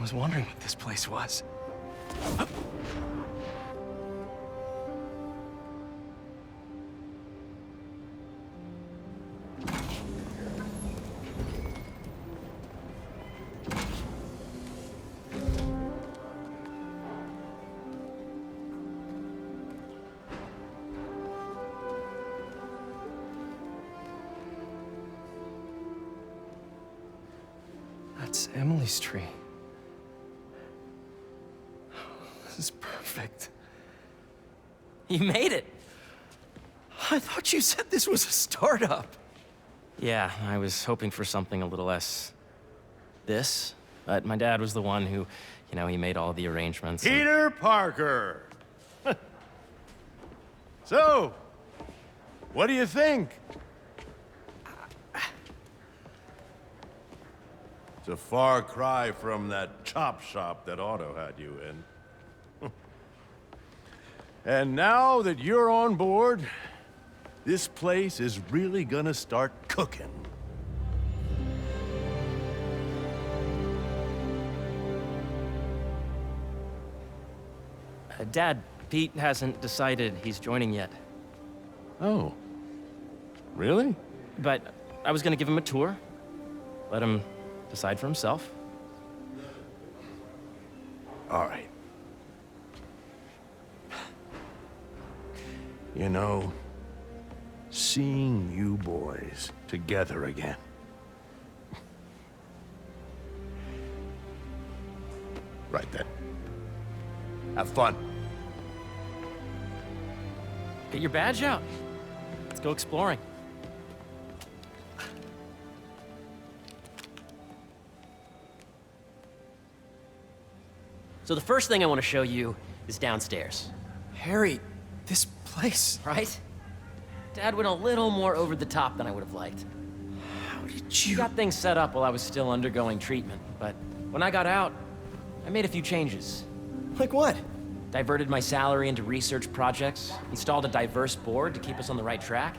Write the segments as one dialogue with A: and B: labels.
A: was wondering what this place was. That's Emily's tree. This is perfect.
B: You made it!
A: I thought you said this was a startup.
B: Yeah, I was hoping for something a little less... this. But my dad was the one who, he made all the arrangements.
C: Peter Parker! So, what do you think? It's a far cry from that chop shop that Otto had you in. And now that you're on board, this place is really gonna start cooking.
B: Dad, Pete hasn't decided he's joining yet.
C: Oh. Really?
B: But I was gonna give him a tour. Let him decide for himself.
C: All right. Seeing you boys together again. Right then. Have fun.
B: Get your badge out. Let's go exploring. So the first thing I want to show you is downstairs.
A: Harry, this place...
B: Right? Dad went a little more over the top than I would have liked.
A: How did
B: He
A: you...
B: got things set up while I was still undergoing treatment, but when I got out, I made a few changes.
A: Like what?
B: Diverted my salary into research projects, installed a diverse board to keep us on the right track,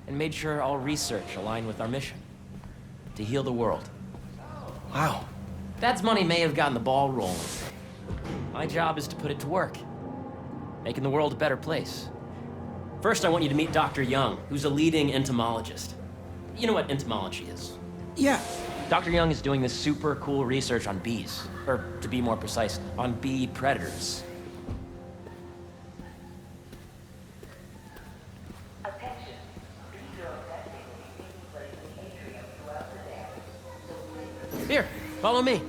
B: and made sure all research aligned with our mission. To heal the world.
A: Wow.
B: Dad's money may have gotten the ball rolling. My job is to put it to work. Making the world a better place. First, I want you to meet Dr. Young, who's a leading entomologist. You know what entomology is?
A: Yeah.
B: Dr. Young is doing this super cool research on bees. Or, to be more precise, on bee predators. Here, follow me.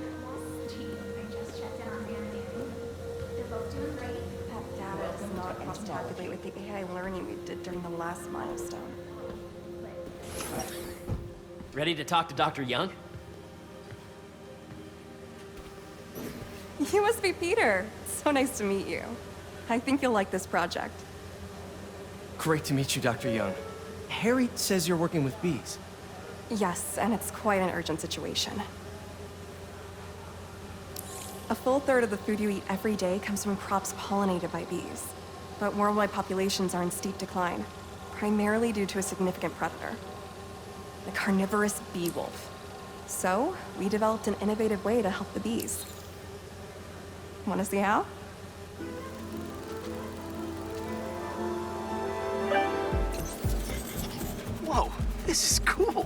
D: Data does not cross-populate with the AI learning we did during the last milestone.
B: Ready to talk to Dr. Young?
D: You must be Peter. So nice to meet you. I think you'll like this project.
A: Great to meet you, Dr. Young. Harry says you're working with bees.
D: Yes, and it's quite an urgent situation. A full third of the food you eat every day comes from crops pollinated by bees. But worldwide populations are in steep decline, primarily due to a significant predator, the carnivorous bee wolf. So, we developed an innovative way to help the bees. Want to see how?
A: Whoa, this is cool.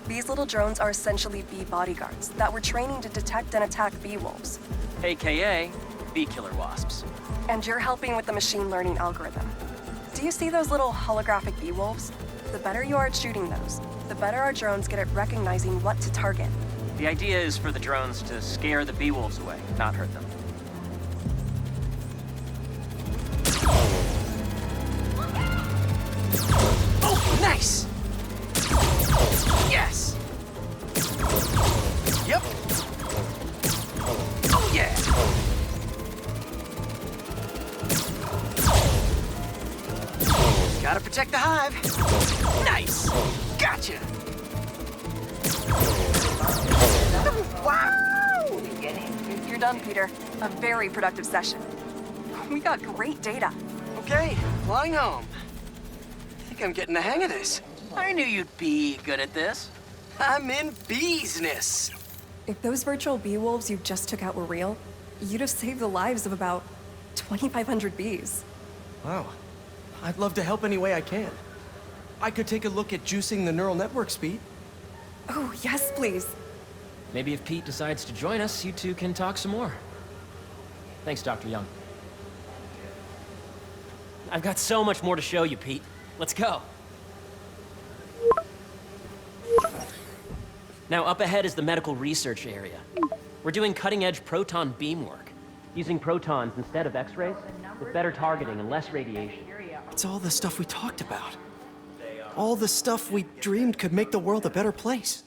D: These little drones are essentially bee bodyguards that we're training to detect and attack bee wolves.
B: AKA bee killer wasps.
D: And you're helping with the machine learning algorithm. Do you see those little holographic bee wolves? The better you are at shooting those, the better our drones get at recognizing what to target.
B: The idea is for the drones to scare the bee wolves away, not hurt them.
A: Oh, nice! Yes! Yep! Oh, yeah! Gotta protect the hive. Nice! Gotcha! Wow!
D: You're done, Peter. A very productive session. We got great data.
A: Okay, flying home. I think I'm getting the hang of this. I knew you'd be good at this. I'm in business.
D: If those virtual bee wolves you just took out were real, you'd have saved the lives of about 2,500 bees.
A: Wow. I'd love to help any way I can. I could take a look at juicing the neural network speed.
D: Oh, yes, please.
B: Maybe if Pete decides to join us, you two can talk some more. Thanks, Dr. Young. I've got so much more to show you, Pete. Let's go. Now, up ahead is the medical research area. We're doing cutting-edge proton beam work, using protons instead of X-rays, with better targeting and less radiation.
A: It's all the stuff we talked about. All the stuff we dreamed could make the world a better place.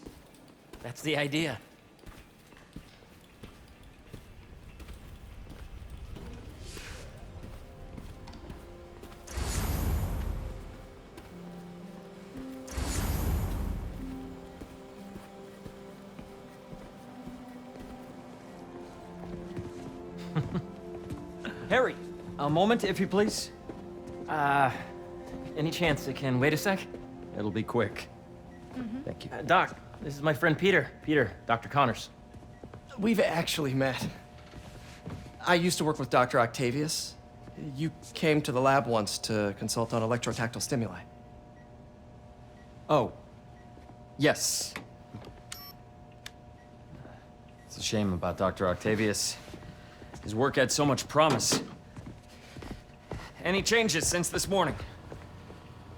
B: That's the idea. Harry!
E: A moment, if you please.
B: Any chance it can wait a sec?
E: It'll be quick. Thank you.
B: Doc, this is my friend Peter. Peter, Dr. Connors.
A: We've actually met. I used to work with Dr. Octavius. You came to the lab once to consult on electrotactile stimuli.
E: Oh. Yes. It's a shame about Dr. Octavius. His work had so much promise. Any changes since this morning?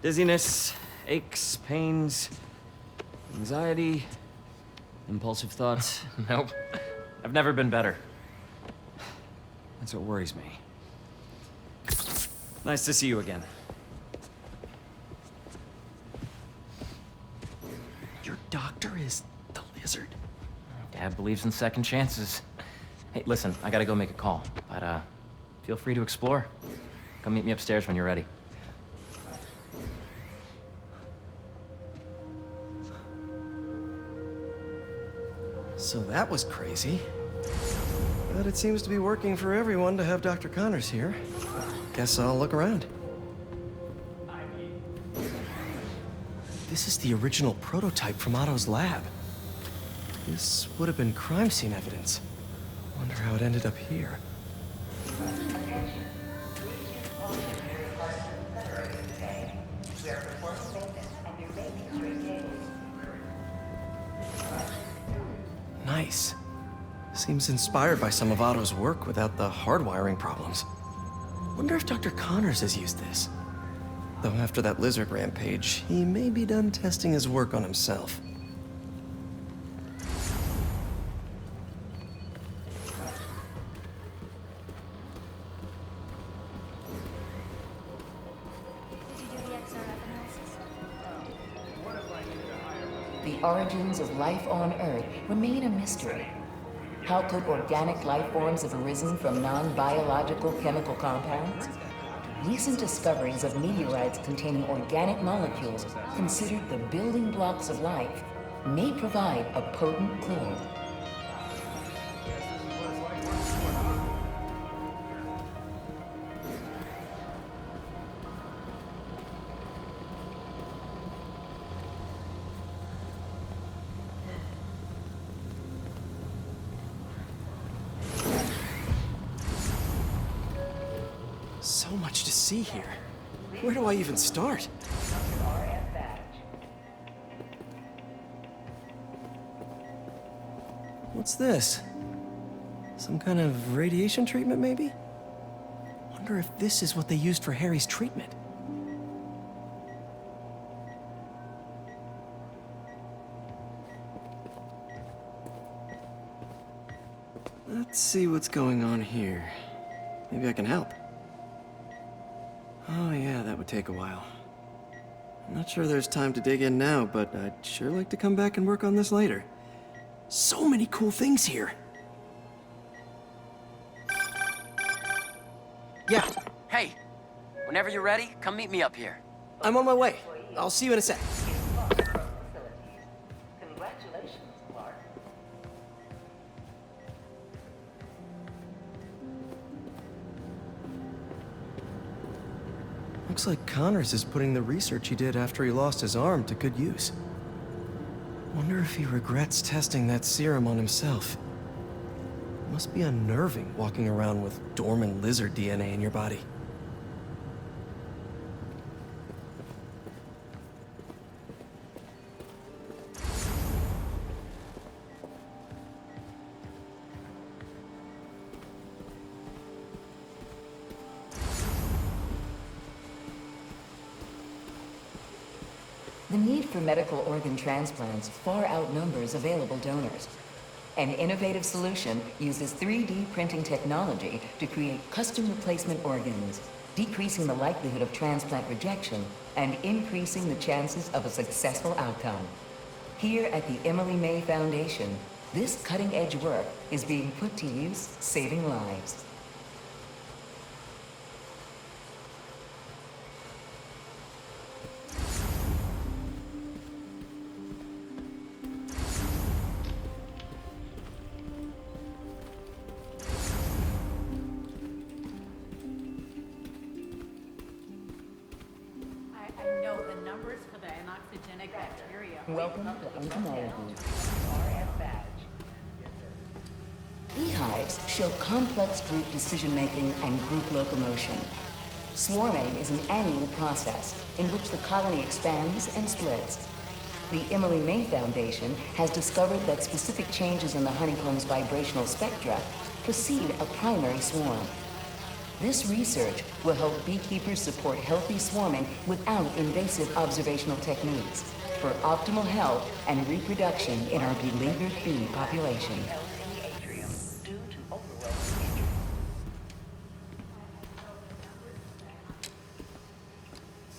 E: Dizziness, aches, pains, anxiety, impulsive thoughts.
B: Nope. I've never been better.
E: That's what worries me. Nice to see you again.
A: Your doctor is the lizard.
B: Dad believes in second chances. Hey, listen, I gotta go make a call, but feel free to explore. Come meet me upstairs when you're ready.
A: So that was crazy. But it seems to be working for everyone to have Dr. Connors here. Guess I'll look around. This is the original prototype from Otto's lab. This would have been crime scene evidence. Wonder how it ended up here. Nice. Seems inspired by some of Otto's work without the hardwiring problems. Wonder if Dr. Connors has used this. Though after that lizard rampage, he may be done testing his work on himself.
F: The origins of life on Earth remain a mystery. How could organic life forms have arisen from non-biological chemical compounds? Recent discoveries of meteorites containing organic molecules considered the building blocks of life may provide a potent clue.
A: So much to see here. Where do I even start? What's this? Some kind of radiation treatment, maybe? Wonder if this is what they used for Harry's treatment. Let's see what's going on here. Maybe I can help. Oh yeah, that would take a while. I'm not sure there's time to dig in now, but I'd sure like to come back and work on this later. So many cool things here. Yeah,
B: Hey, whenever you're ready, come meet me up here.
A: I'm on my way. I'll see you in a sec.
F: Congratulations, Clark.
A: Looks like Connors is putting the research he did after he lost his arm to good use. Wonder if he regrets testing that serum on himself. Must be unnerving walking around with dormant lizard DNA in your body.
F: The need for medical organ transplants far outnumbers available donors. An innovative solution uses 3D printing technology to create custom replacement organs, decreasing the likelihood of transplant rejection and increasing the chances of a successful outcome. Here at the Emily May Foundation, this cutting-edge work is being put to use, saving lives.
G: I know the numbers for the anoxygenic bacteria.
F: Welcome to entomology. Beehives show complex group decision-making and group locomotion. Swarming is an annual process in which the colony expands and splits. The Emily May Foundation has discovered that specific changes in the honeycomb's vibrational spectra precede a primary swarm. This research will help beekeepers support healthy swarming without invasive observational techniques for optimal health and reproduction in our beleaguered bee population.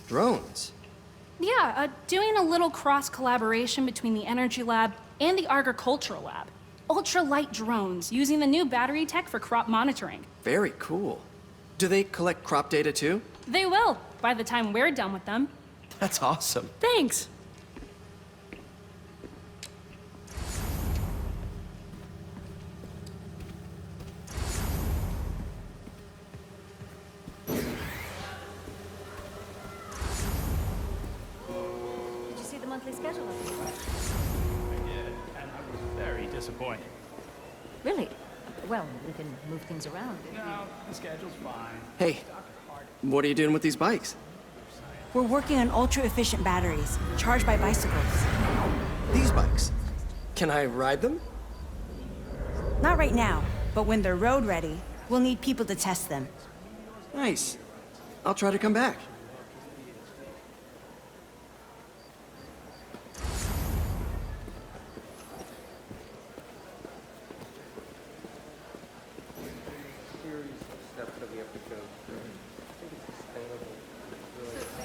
A: Drones?
H: Yeah, doing a little cross-collaboration between the Energy Lab and the Agricultural Lab. Ultra-light drones using the new battery tech for crop monitoring.
A: Very cool. Do they collect crop data too?
H: They will, by the time we're done with them.
A: That's awesome.
H: Thanks.
G: Did you see the monthly schedule?
I: I did, and I was very disappointed.
G: Really? Well, we can move things around.
I: No, the schedule's fine.
A: Hey, what are you doing with these bikes?
J: We're working on ultra-efficient batteries, charged by bicycles.
A: These bikes? Can I ride them?
J: Not right now, but when they're road ready, we'll need people to test them.
A: Nice. I'll try to come back.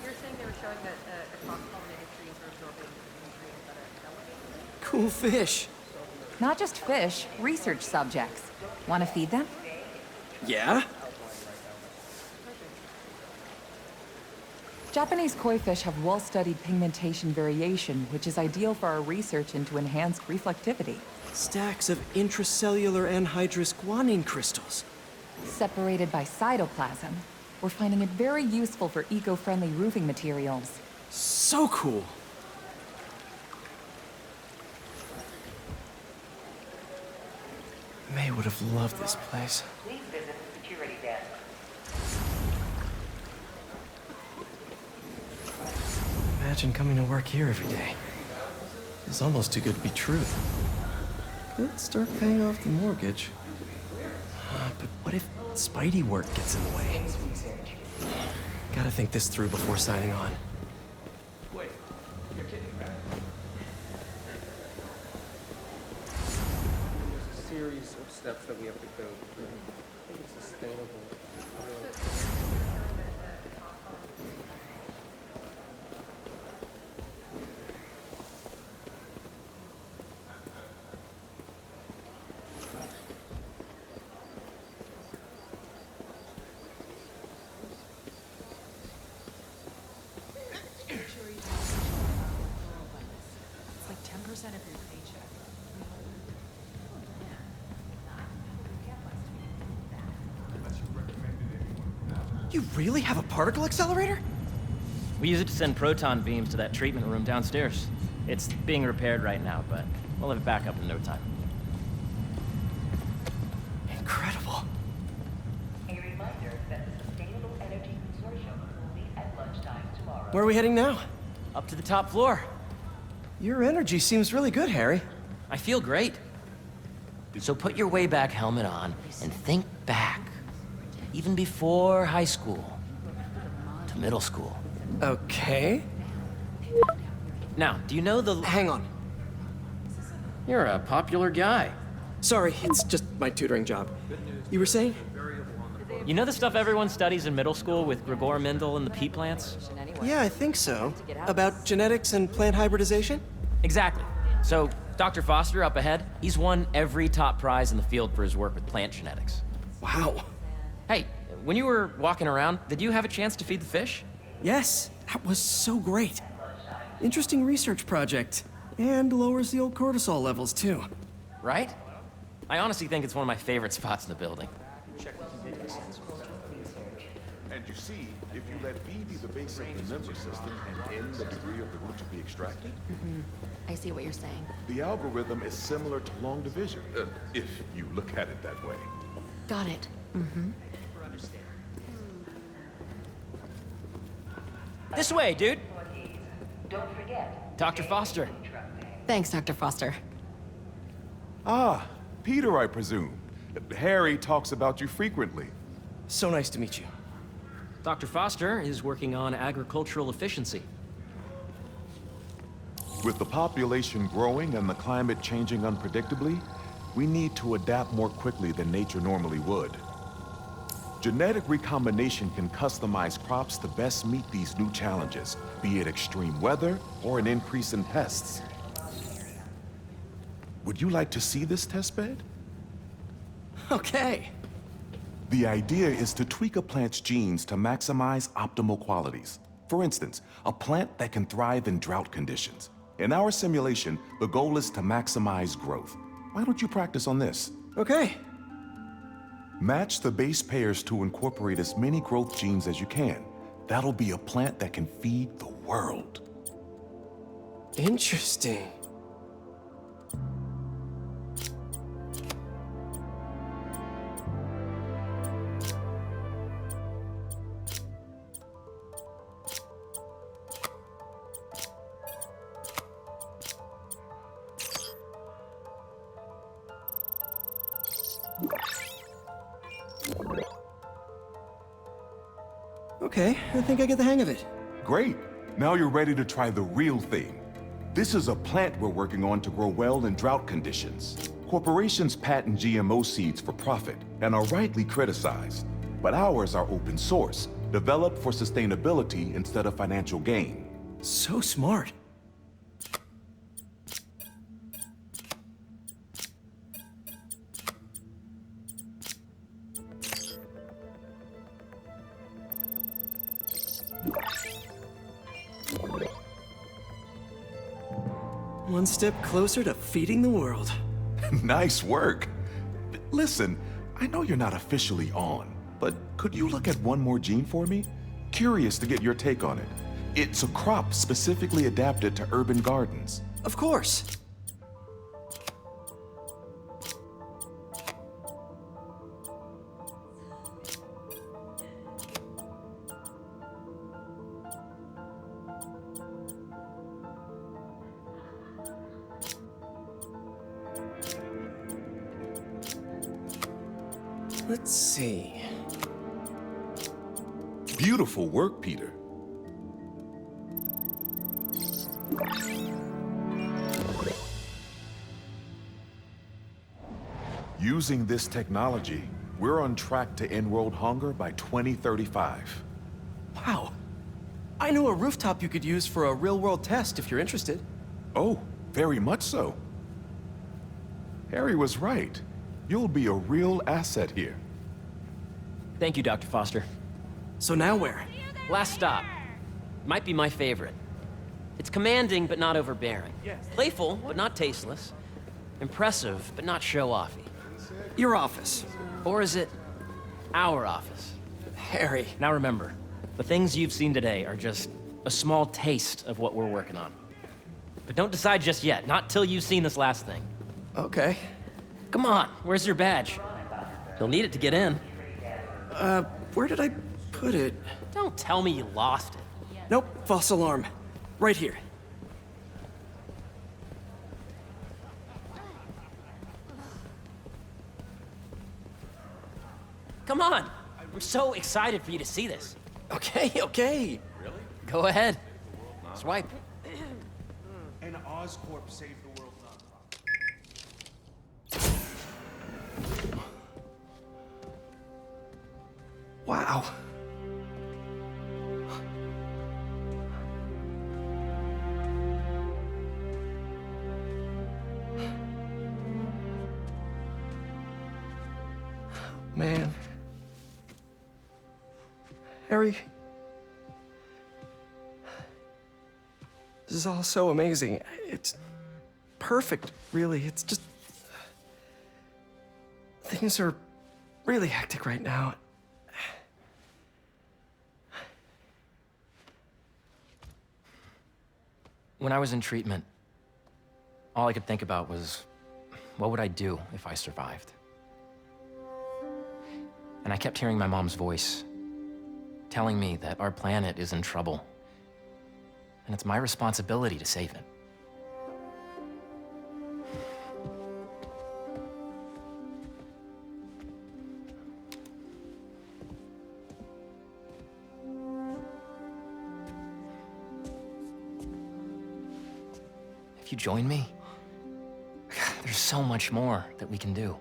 G: You're saying they were showing that cross-pollinated trees are absorbing nutrients that are elevated?
A: Cool fish.
K: Not just fish, research subjects. Want to feed them?
A: Yeah?
K: Japanese koi fish have well-studied pigmentation variation, which is ideal for our research into enhanced reflectivity.
A: Stacks of intracellular anhydrous guanine crystals.
K: Separated by cytoplasm, we're finding it very useful for eco-friendly roofing materials.
A: So cool. May would have loved this place.
F: Please visit the security desk.
A: Imagine coming to work here every day. It's almost too good to be true. Could start paying off the mortgage. But what if Spidey work gets in the way? Gotta think this through before signing on.
I: Wait, you're kidding, right?
L: There's a series of steps that we have to go through. I think it's sustainable.
G: It's like 10% of your paycheck.
A: You really have a particle accelerator?
B: We use it to send proton beams to that treatment room downstairs. It's being repaired right now, but we'll have it back up in no time.
A: Incredible.
F: A reminder that the Sustainable Energy Consortium will meet at lunchtime tomorrow.
A: Where are we heading now?
B: Up to the top floor.
A: Your energy seems really good, Harry.
B: I feel great. So put your way-back helmet on and think back. Even before high school. To middle school.
A: Okay.
B: Now, do you know the...
A: Hang on.
B: You're a popular guy.
A: Sorry, it's just my tutoring job. You were saying?
B: You know the stuff everyone studies in middle school with Gregor Mendel and the pea plants?
A: Yeah, I think so. About genetics and plant hybridization?
B: Exactly. So, Dr. Foster up ahead, he's won every top prize in the field for his work with plant genetics.
A: Wow.
B: Hey, when you were walking around, did you have a chance to feed the fish?
A: Yes, that was so great. Interesting research project. And lowers the old cortisol levels, too.
B: Right? I honestly think it's one of my favorite spots in the building.
M: And you see, if you let V be the base of the member system and N the degree of the root to be extracted,
G: I see what you're saying.
M: the algorithm is similar to long division, if you look at it that way.
G: Got it.
B: This way, dude.
F: Don't forget.
B: Dr. Foster.
G: Thanks, Dr. Foster.
M: Ah, Peter, I presume. Harry talks about you frequently.
A: So nice to meet you.
B: Dr. Foster is working on agricultural efficiency.
M: With the population growing and the climate changing unpredictably, we need to adapt more quickly than nature normally would. Genetic recombination can customize crops to best meet these new challenges, be it extreme weather or an increase in pests. Would you like to see this testbed?
A: Okay.
M: The idea is to tweak a plant's genes to maximize optimal qualities. For instance, a plant that can thrive in drought conditions. In our simulation, the goal is to maximize growth. Why don't you practice on this?
A: Okay.
M: Match the base pairs to incorporate as many growth genes as you can. That'll be a plant that can feed the world.
A: Interesting. Okay, I think I get the hang of it.
M: Great. Now you're ready to try the real thing. This is a plant we're working on to grow well in drought conditions. Corporations patent GMO seeds for profit and are rightly criticized. But ours are open source, developed for sustainability instead of financial gain.
A: So smart. One step closer to feeding the world.
M: Nice work. Listen, I know you're not officially on, but could you look at one more gene for me? Curious to get your take on it. It's a crop specifically adapted to urban gardens.
A: Of course. Let's see.
M: Beautiful work, Peter. Using this technology, we're on track to end world hunger by 2035.
A: Wow. I know a rooftop you could use for a real-world test if you're interested.
M: Oh, very much so. Harry was right. You'll be a real asset here.
B: Thank you, Dr. Foster.
A: So now where?
B: Last stop. Might be my favorite. It's commanding, but not overbearing. Playful, but not tasteless. Impressive, but not show-offy.
A: Your office.
B: Or is it our office?
A: Harry.
B: Now remember, the things you've seen today are just a small taste of what we're working on. But don't decide just yet, not till you've seen this last thing.
A: Okay.
B: Come on, where's your badge? You'll need it to get in.
A: Where did I put it?
B: Don't tell me you lost it.
A: Nope, false alarm. Right here.
B: Come on! I'm so excited for you to see this.
A: Okay, okay.
C: Really?
B: Go ahead. Swipe.
I: And Oscorp saved the world nonprofit.
A: Wow. Man. Harry. This is all so amazing. It's perfect, really. It's just... Things are really hectic right now.
B: When I was in treatment, all I could think about was, what would I do if I survived? And I kept hearing my mom's voice, telling me that our planet is in trouble, and it's my responsibility to save it. If you join me, there's so much more that we can do.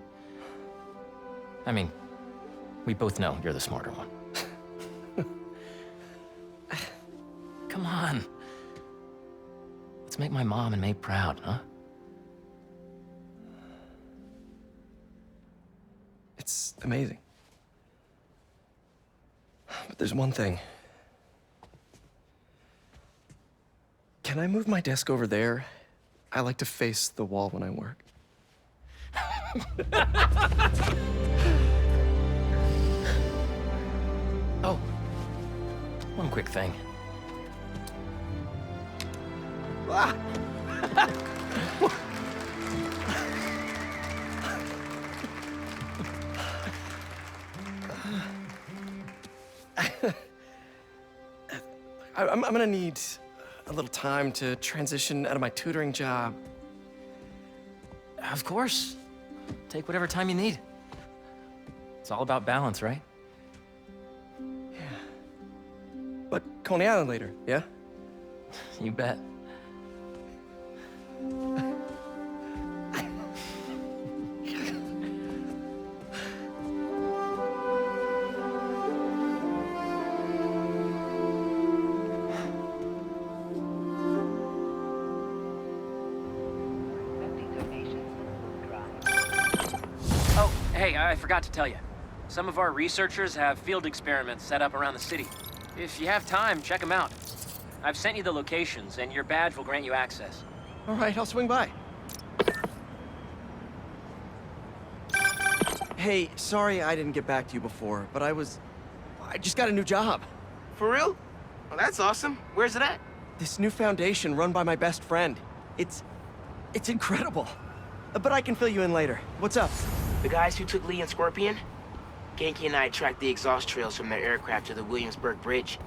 B: I mean, we both know you're the smarter one. Come on. Let's make my mom and May proud, huh?
A: It's amazing. But there's one thing. Can I move my desk over there? I like to face the wall when I work.
B: Oh, one quick thing.
A: Ah! I'm gonna need a little time to transition out of my tutoring job.
B: Of course. Take whatever time you need. It's all about balance, right?
A: Yeah. But Coney Island later, yeah?
B: You bet. Oh, hey, I forgot to tell you. Some of our researchers have field experiments set up around the city. If you have time, check them out. I've sent you the locations, and your badge will grant you access.
A: All right, I'll swing by. Hey, sorry I didn't get back to you before, but I just got a new job.
N: For real? Well, that's awesome. Where's it at?
A: This new foundation run by my best friend. It's incredible. But I can fill you in later. What's up?
N: The guys who took Lee and Scorpion? Genki and I tracked the exhaust trails from their aircraft to the Williamsburg Bridge.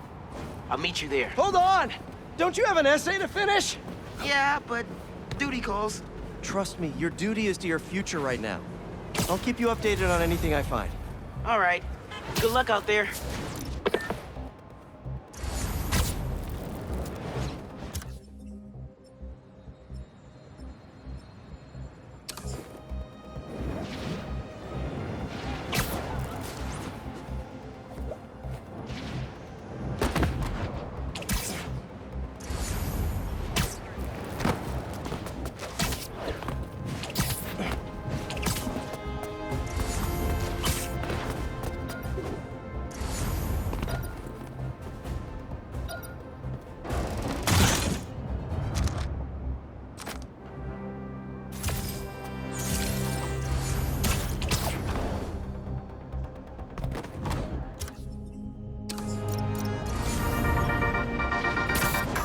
N: I'll meet you there.
A: Hold on! Don't you have an essay to finish?
N: Yeah, but duty calls.
A: Trust me, your duty is to your future right now. I'll keep you updated on anything I find.
N: All right. Good luck out there.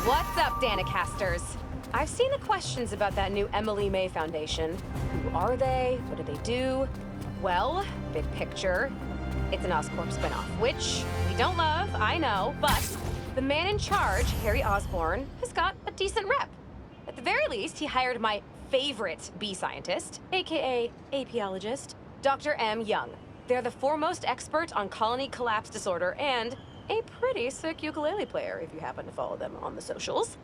O: What's up, Danicasters?
G: I've seen the questions about that new Emily May Foundation. Who are they? What do they do? Well, big picture, it's an Oscorp spinoff, which we don't love, I know, but the man in charge, Harry Osborn, has got a decent rep. At the very least, he hired my favorite bee scientist, aka apiologist, Dr. M. Young. They're the foremost expert on colony collapse disorder and a pretty sick ukulele player if you happen to follow them on the socials.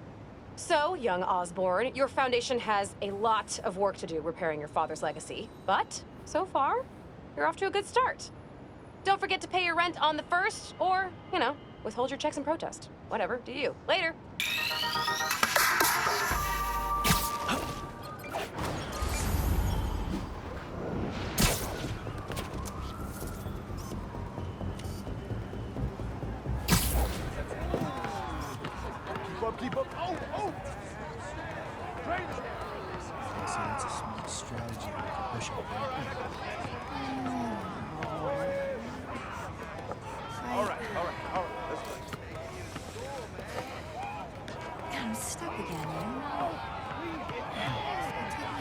G: So, young Osborn, your foundation has a lot of work to do repairing your father's legacy, but so far, you're off to a good start. Don't forget to pay your rent on the 1st, or, you know, withhold your checks in protest. Whatever, do you. Later.
C: Keep up. Oh, oh!
O: So that's a smart strategy for pushing back.
C: All right. Let's go.
J: God, I'm stuck again, you know? I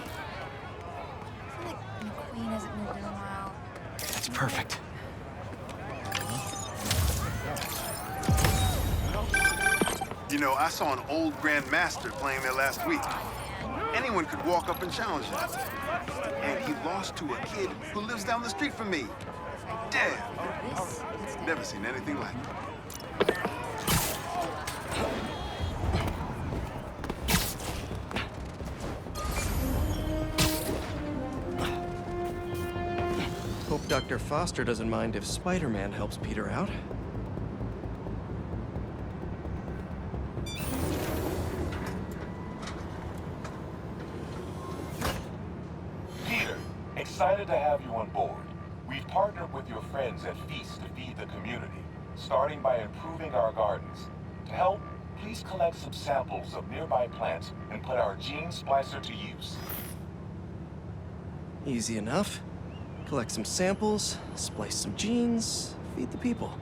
J: feel like McQueen hasn't moved in a while.
A: That's perfect.
P: You know, I saw an old Grand Master playing there last week. Anyone could walk up and challenge him. And he lost to a kid who lives down the street from me. Damn. Never seen anything like it.
A: Hope Dr. Foster doesn't mind if Spider-Man helps Peter out.
M: Excited to have you on board. We've partnered with your friends at Feast to feed the community, starting by improving our gardens. To help, please collect some samples of nearby plants and put our gene splicer to use.
A: Easy enough. Collect some samples, splice some genes, feed the people.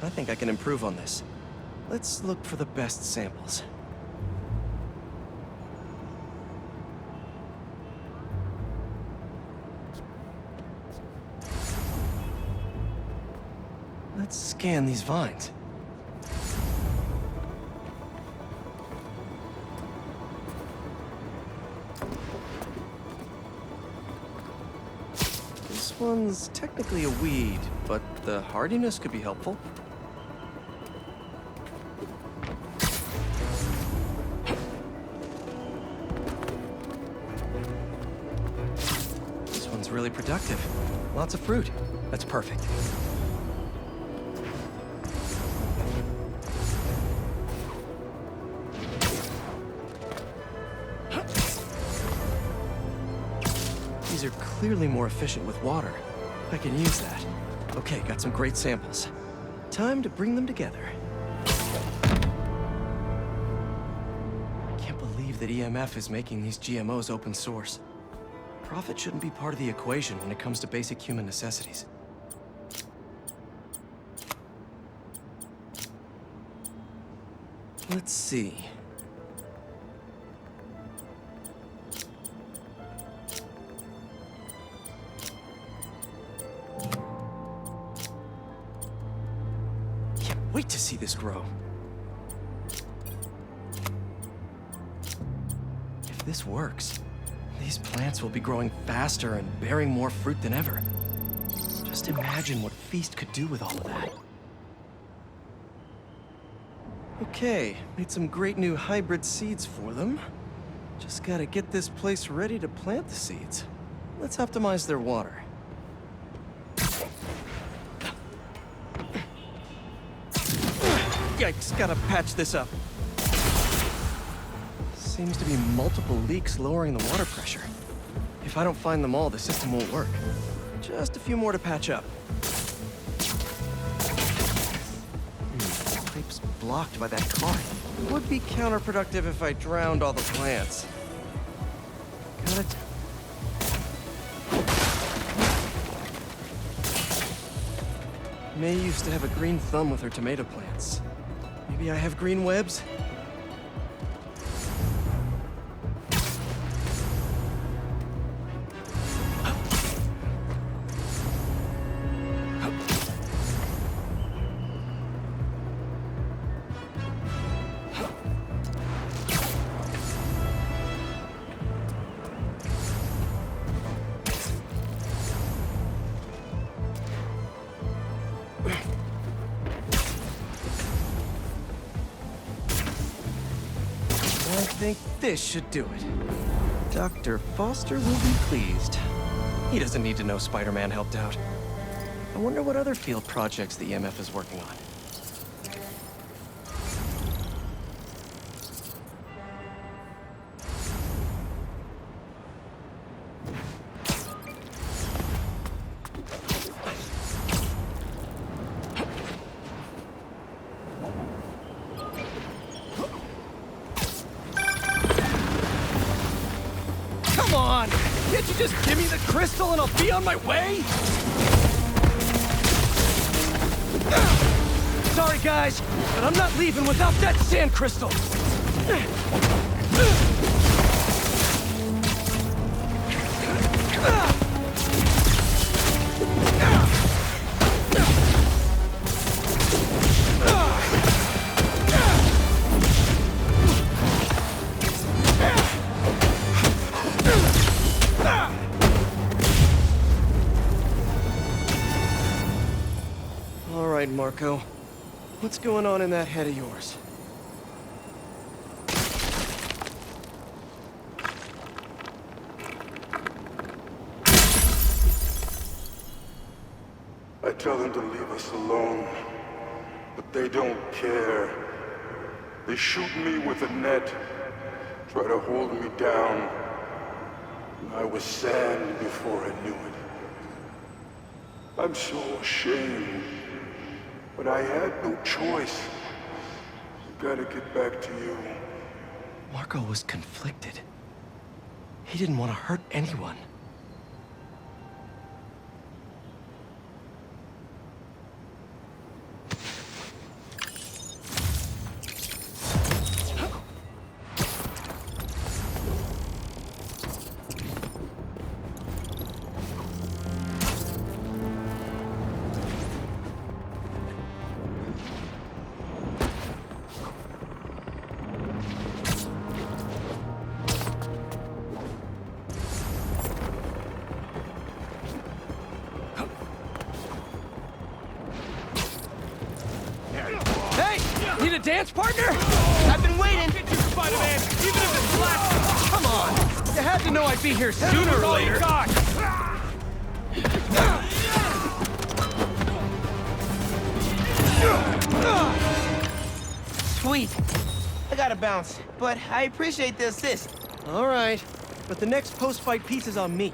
A: I think I can improve on this. Let's look for the best samples. Let's scan these vines. This one's technically a weed, but the hardiness could be helpful. This one's really productive. Lots of fruit. That's perfect. These are clearly more efficient with water. I can use that. Okay, got some great samples. Time to bring them together. Can't believe that EMF is making these GMOs open source. Profit shouldn't be part of the equation when it comes to basic human necessities. Let's see. Wait to see this grow. If this works, these plants will be growing faster and bearing more fruit than ever. Just imagine what Feast could do with all of that. Okay, made some great new hybrid seeds for them. Just gotta get this place ready to plant the seeds. Let's optimize their water. Yikes, gotta patch this up. Seems to be multiple leaks lowering the water pressure. If I don't find them all, the system won't work. Just a few more to patch up. The pipe's blocked by that car. It would be counterproductive if I drowned all the plants. Gotta... May used to have a green thumb with her tomato plants. Maybe I have green webs? think this should do it. Dr. Foster will be pleased. He doesn't need to know Spider-Man helped out. I wonder what other field projects the EMF is working on. Come on! Can't you just give me the crystal and I'll be on my way? Sorry, guys, but I'm not leaving without that sand crystal. All right, Marco. What's going on in that head of yours?
Q: I tell them to leave us alone, but they don't care. They shoot me with a net, try to hold me down. I was sand before I knew it. I'm so ashamed, but I had no choice. I gotta get back to you.
A: Marco was conflicted. He didn't want to hurt anyone. Need a dance partner?
N: I've been waiting.
I: Spider-Man, even if it's flat.
A: Come on! You had to know I'd be here sooner or later.
N: Sweet. I gotta bounce, but I appreciate the assist.
A: All right, but the next post-fight piece is on me.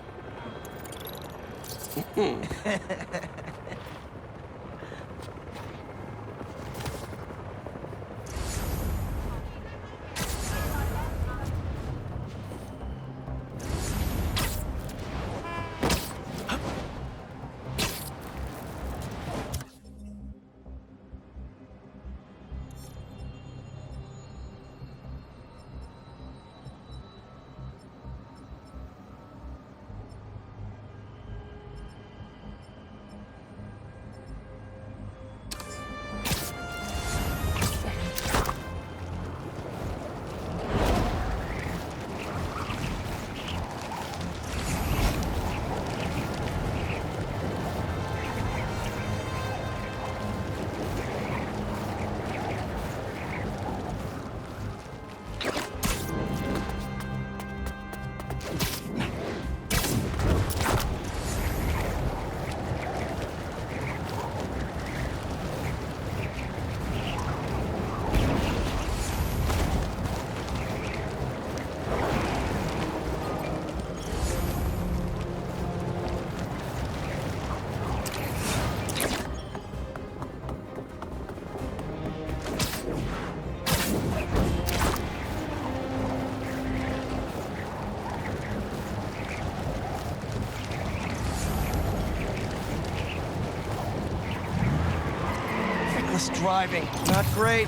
A: Driving, not great.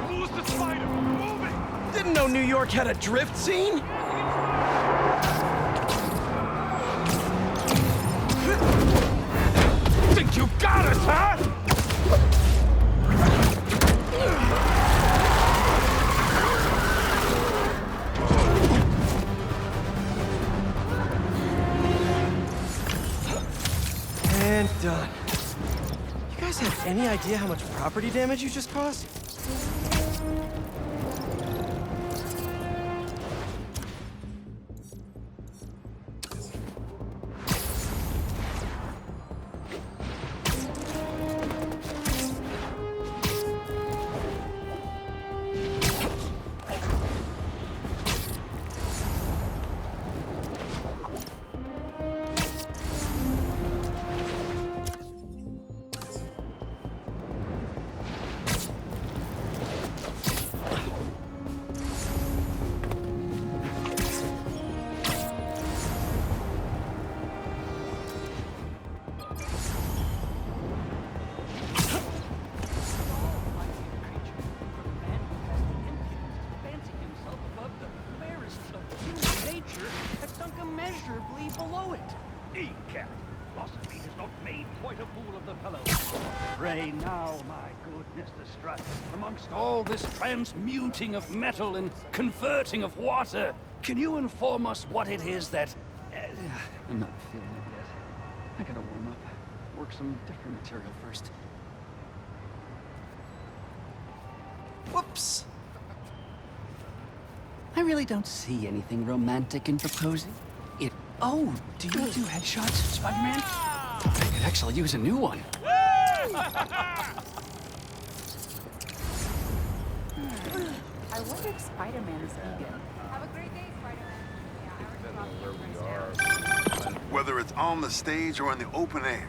I: Who's the spider? Move it!
A: Didn't know New York had a drift scene?
I: Think you got us, huh?
A: And done. You guys have any idea how much property damage you just caused?
I: had sunk immeasurably below it. Decaf. Philosophy has not made quite a fool of the fellow. Pray now, my good Mr. Strutt, amongst all this transmuting of metal and converting of water, can you inform us what it is that... I'm not feeling it yet. I gotta warm up. Work some different material first.
A: Whoops.
I: I really don't see anything romantic in proposing. Oh, do you do headshots, Spider-Man? I could actually use a new one.
K: I wonder if Spider-Man is vegan.
G: Have a great day, Spider-Man.
P: Whether it's on the stage or in the open air,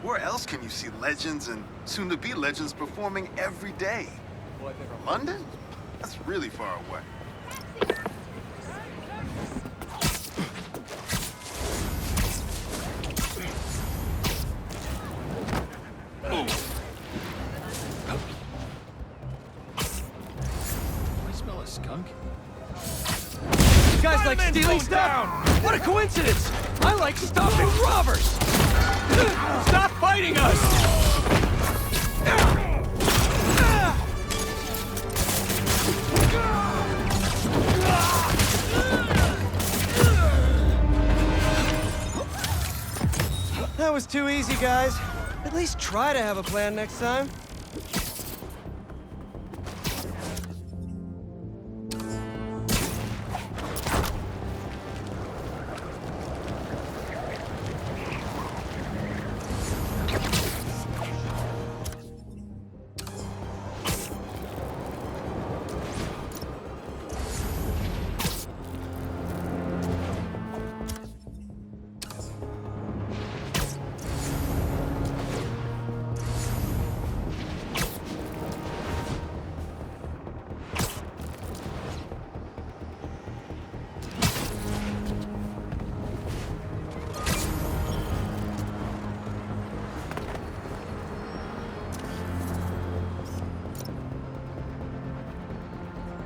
P: where else can you see legends and soon-to-be legends performing every day? London? That's really far away.
A: Skunk? You guys like stealing stuff? What a coincidence! I like stopping robbers! Stop fighting us! That was too easy, guys. At least try to have a plan next time.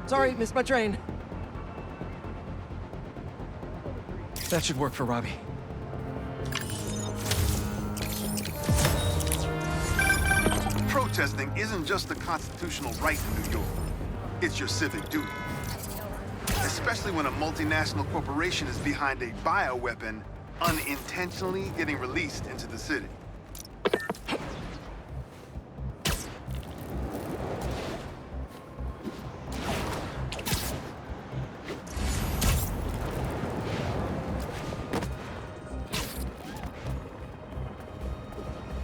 A: Sorry, missed my train. That should work for Robbie.
P: Protesting isn't just a constitutional right in New York. It's your civic duty. Especially when a multinational corporation is behind a bioweapon unintentionally getting released into the city.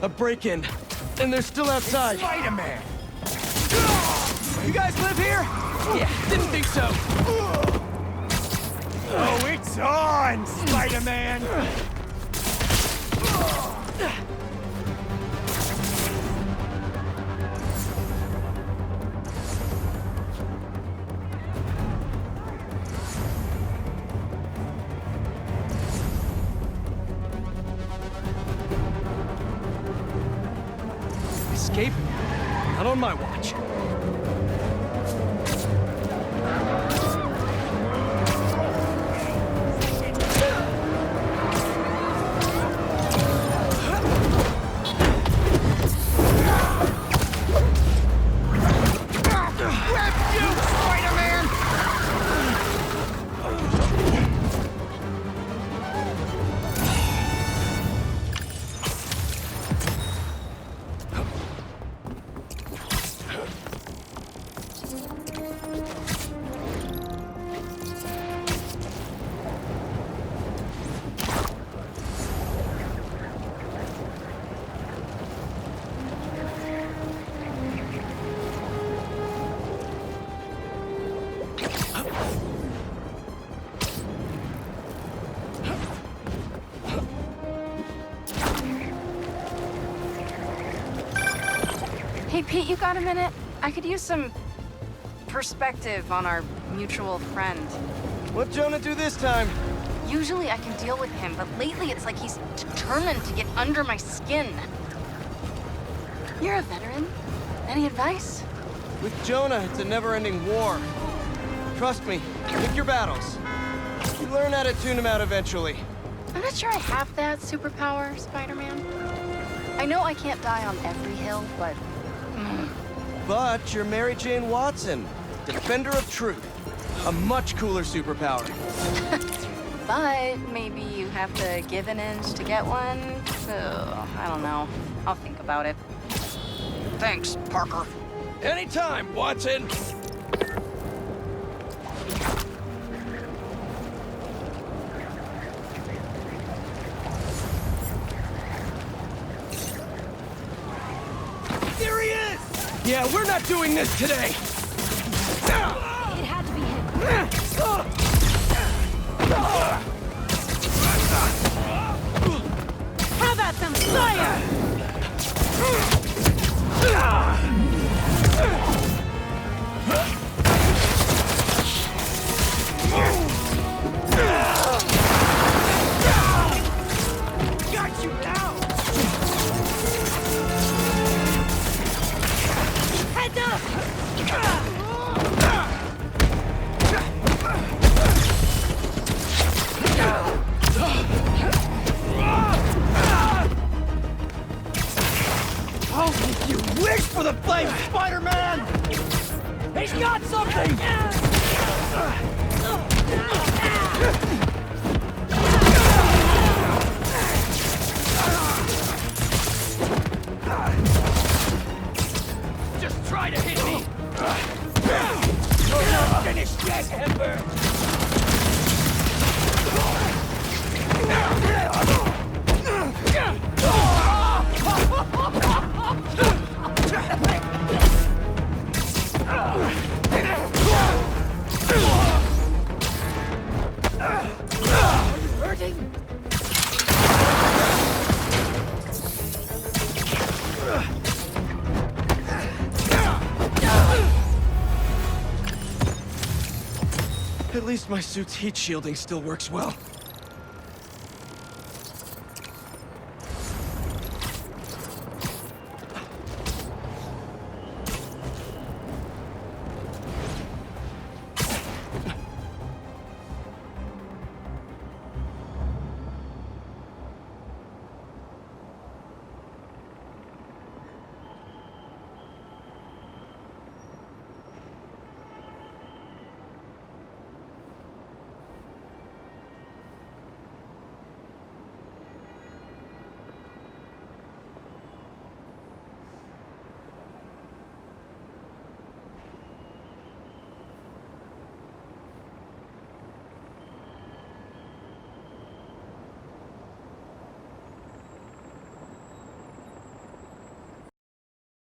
A: A break-in, and they're still outside.
I: Spider-Man!
A: You guys live here? Yeah, didn't think so.
I: Oh, it's on, Spider-Man!
A: Escape? Not on my watch.
R: Hey, Pete, you got a minute? I could use some perspective on our mutual friend.
A: What'd Jonah do this time?
R: Usually I can deal with him, but lately it's like he's determined to get under my skin. You're a veteran. Any advice?
A: With Jonah, it's a never-ending war. Trust me, pick your battles. You learn how to tune them out eventually.
R: I'm not sure I have that superpower, Spider-Man. I know I can't die on every hill, but...
A: But you're Mary Jane Watson, defender of truth. A much cooler superpower.
R: But maybe you have to give an inch to get one? Ugh, I don't know. I'll think about it.
I: Thanks, Parker.
A: Anytime, Watson! There he is! Yeah, we're not doing this today!
H: It had to be him.
J: How about some fire?
I: Got you now!
J: Heads up!
I: Oh, you wish for the flame, Spider-Man! He's got something! Just try to hit me! You're not finished yet, Ember! Hurting?
A: At least my suit's heat shielding still works well.